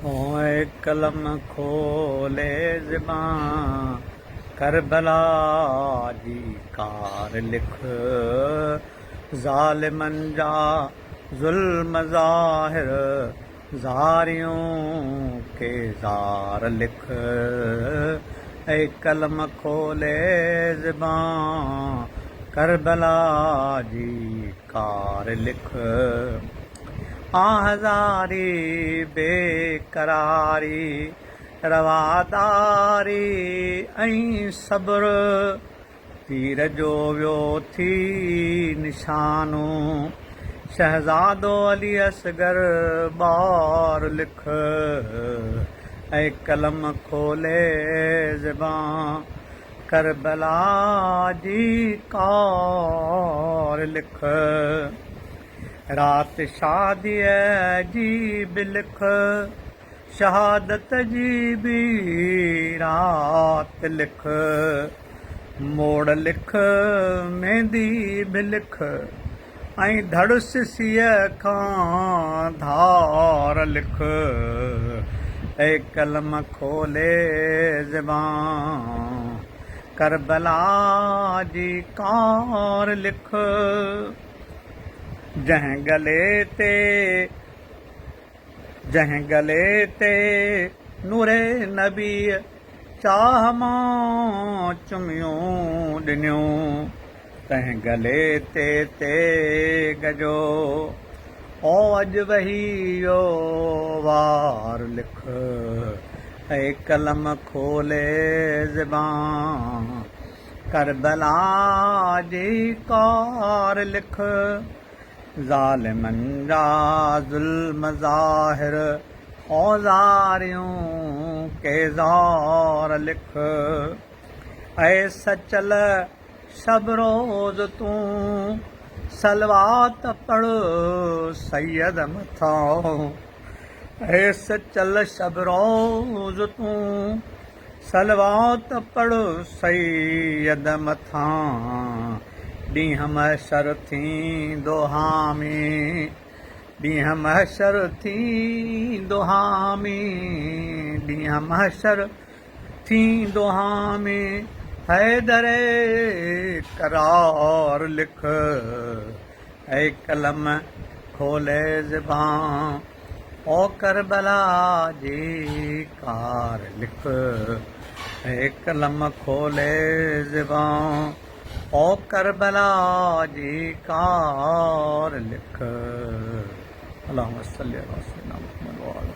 होए कलम खोले ज़बां करबला जी कार लिख ज़ालिमनि जा ज़ुल्म ज़ाहिर ज़ारियूं के ज़ार लिख ऐ कलम खोले ज़बां करबला जी कार लिख हज़ारी बेकरारी रवादारी ऐं सब्र तीर जो वियो थी निशानो शहज़ादो अली असगर ॿार लिख ऐं कलम खोले ज़बां करबला जी कार लिख रात शादीअ जी बि लिख शहादत जी बि रात लिख मोड़ लिख मेहंदी बि लिख ऐं धड़ सिसीअ खां धार लिख ऐं कलम खोले ज़बां करबला जी कार लिख जंहिं गले ते नूरे नबी चाह मां चुमियूं ॾिनियूं तंहिं गले ते गजो ओ अॼु वही वियो वार लिख ऐं कलम खोले ज़बां करबला जी कार लिख ज़ालिमनि जा ज़ुल्म ज़ाहिर औज़ारियूं के ज़ार लिख ऐं सचल शब रोज़ तूं सलवात पढ़ सैयद मथां ऐं सचल शब रोज़ तूं सलवात पढ़ सैयद मथां ॾींहुं महशर थींदो हामी ॾींहुं महशर थींदो हामी ॾींहुं महशर थींदो हामी हैदरे करार लिख ऐं कलम खोले ज़बां ओ करबला जी कार लिख ऐं कलम खोले ज़बां ओ करबला जी कार लिख अल्लाहुम्मा सल्ली अला सय्यिदना मुहम्मद व अला